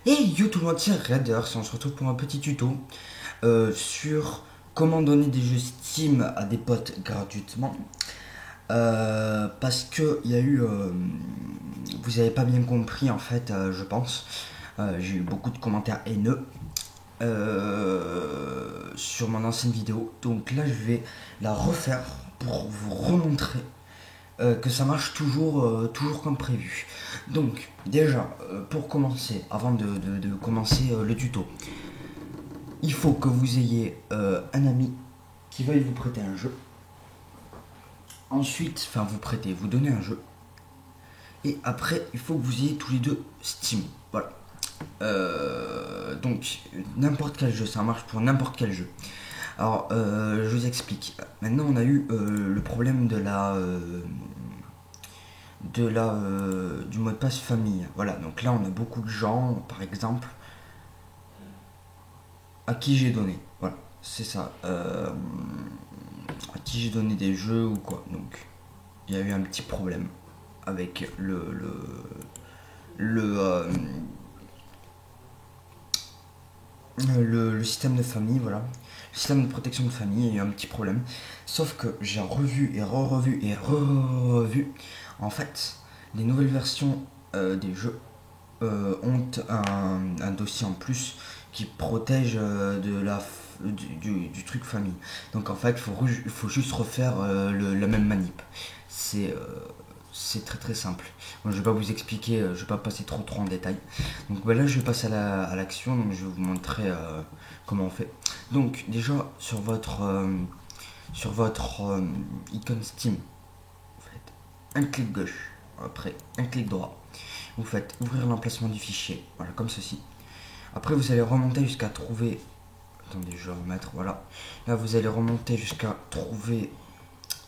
Et yo tout le monde, c'est Raiders, on se retrouve pour un petit tuto sur comment donner des jeux Steam à des potes gratuitement. Parce que il y a eu, vous avez pas bien compris en fait, je pense. J'ai eu beaucoup de commentaires haineux sur mon ancienne vidéo. Donc là, je vais la refaire pour vous remontrer que ça marche toujours comme prévu. Donc, déjà, pour commencer, avant de commencer le tuto, il faut que vous ayez un ami qui veuille vous prêter un jeu. Ensuite, enfin vous prêter, vous donner un jeu. Et après, il faut que vous ayez tous les deux Steam. Voilà. Donc, n'importe quel jeu, ça marche pour n'importe quel jeu. Alors, je vous explique. Maintenant, on a eu le problème du mot de passe famille. Voilà, donc là on a beaucoup de gens, par exemple, à qui j'ai donné. Voilà, c'est ça. À qui j'ai donné des jeux ou quoi. Donc il y a eu un petit problème avec le, euh, le système de famille, voilà. Le système de protection de famille, il y a eu un petit problème. Sauf que j'ai revu et re-revu et re-revu. En fait, les nouvelles versions des jeux ont un dossier en plus qui protège du truc famille. Donc en fait, il faut juste refaire la même manip. C'est euh, c'est très très simple. Moi, je vais pas vous expliquer, je vais pas passer trop en détail. Donc bah, là, je vais passer à l'action. Donc je vais vous montrer comment on fait. Donc déjà sur votre icône Steam, vous faites un clic gauche, après un clic droit. Vous faites ouvrir l'emplacement du fichier, voilà, comme ceci. Après, vous allez remonter jusqu'à trouver. Attendez, je vais remettre, voilà. Là, vous allez remonter jusqu'à trouver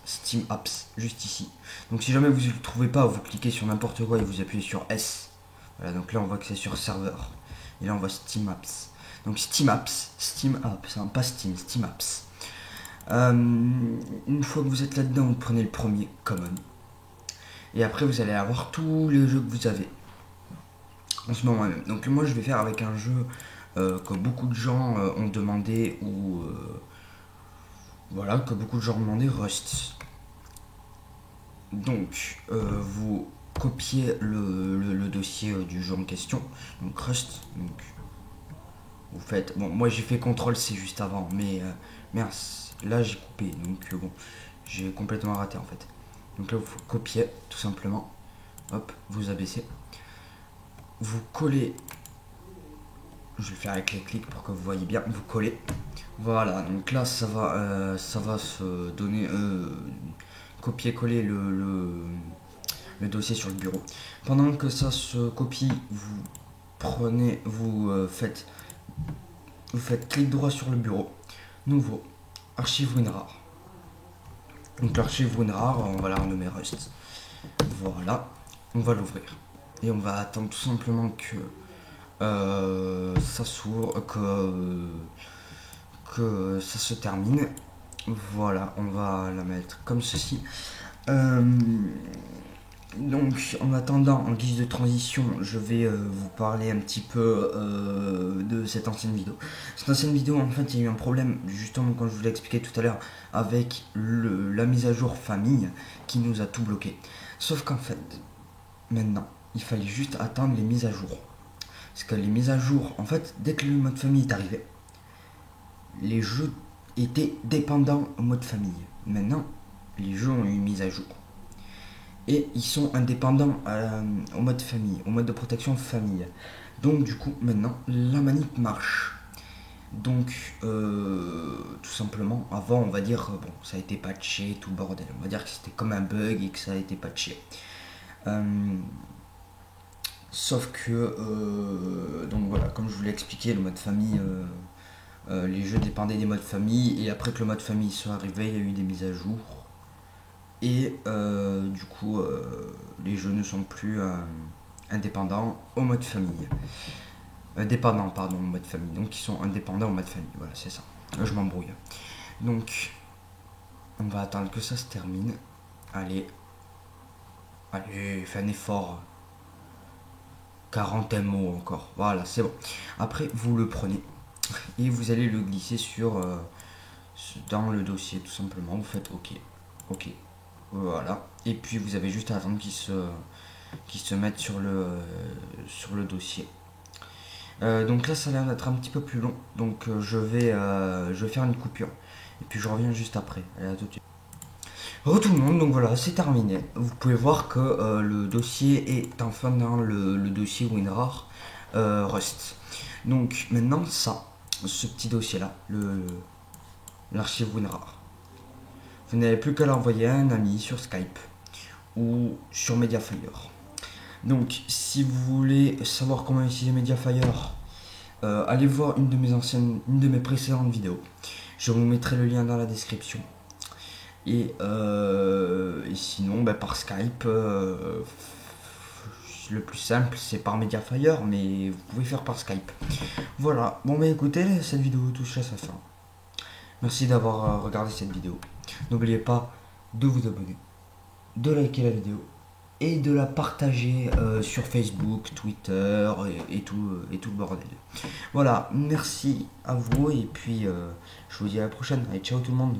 Steam Apps, juste ici. Donc, si jamais vous ne le trouvez pas, vous cliquez sur n'importe quoi et vous appuyez sur S. Voilà, donc là, on voit que c'est sur serveur. Et là, on voit Steam Apps. Donc, Steam Apps, hein, pas Steam, Steam Apps. Une fois que vous êtes là-dedans, vous prenez le premier, Common. Et après, vous allez avoir tous les jeux que vous avez en ce moment même. Donc moi je vais faire avec un jeu que beaucoup de gens ont demandé ou voilà que beaucoup de gens ont demandé, Rust. Donc vous copiez le dossier du jeu en question, donc Rust. Donc vous faites, bon moi j'ai fait CTRL C juste avant, mais merde, là j'ai coupé, donc bon j'ai complètement raté en fait. Donc là vous copiez tout simplement, hop, vous abaissez, vous collez. Je vais le faire avec les clics pour que vous voyez bien. Vous collez. Voilà, donc là ça va se donner, copier-coller le dossier sur le bureau. Pendant que ça se copie, vous faites clic droit sur le bureau. Nouveau, archive WinRAR. Donc l'archive WinRAR, on va la renommer Rust. Voilà, on va l'ouvrir. Et on va attendre tout simplement que ça s'ouvre, que ça se termine. Voilà, on va la mettre comme ceci. Euh, donc, en attendant, en guise de transition, je vais vous parler un petit peu de cette ancienne vidéo. Cette ancienne vidéo, en fait, il y a eu un problème, justement, comme je vous l'ai expliqué tout à l'heure, avec la mise à jour famille qui nous a tout bloqué. Sauf qu'en fait, maintenant, il fallait juste attendre les mises à jour. Parce que les mises à jour, en fait, dès que le mode famille est arrivé, les jeux étaient dépendants au mode famille. Maintenant, les jeux ont eu une mise à jour. Et ils sont indépendants au mode famille, au mode de protection famille. Donc du coup, maintenant, la manip marche. Donc, tout simplement, avant, on va dire, bon, ça a été patché, tout le bordel. On va dire que c'était comme un bug et que ça a été patché. Euh, Sauf que, donc voilà, comme je vous l'ai expliqué, le mode famille, les jeux dépendaient des modes famille, et après que le mode famille soit arrivé, il y a eu des mises à jour, et du coup, les jeux ne sont plus indépendants au mode famille. Dépendants, pardon, au mode famille. Donc ils sont indépendants au mode famille, voilà, c'est ça. Là, je m'embrouille. Donc, on va attendre que ça se termine. Allez, allez, fais un effort. 40 MO encore. Voilà, c'est bon. Après, vous le prenez et vous allez le glisser dans le dossier, tout simplement. Vous faites OK. OK. Voilà. Et puis, vous avez juste à attendre qu'il se mette sur le dossier. Donc là, ça a l'air d'être un petit peu plus long. Donc, je vais faire une coupure. Et puis, je reviens juste après. Allez, à tout de suite. Bonjour tout le monde, donc voilà, c'est terminé. Vous pouvez voir que le dossier est enfin dans le dossier WinRAR Rust. Donc maintenant, ce petit dossier-là, l'archive WinRAR, vous n'avez plus qu'à l'envoyer à un ami sur Skype ou sur Mediafire. Donc si vous voulez savoir comment utiliser Mediafire, allez voir une de mes précédentes vidéos. Je vous mettrai le lien dans la description. Et sinon, par Skype, le plus simple c'est par Mediafire, mais vous pouvez faire par Skype. Voilà, bon écoutez, cette vidéo touche à sa fin. Merci d'avoir regardé cette vidéo. N'oubliez pas de vous abonner, de liker la vidéo et de la partager sur Facebook, Twitter et tout le bordel. Voilà, merci à vous et puis je vous dis à la prochaine. Allez, ciao tout le monde.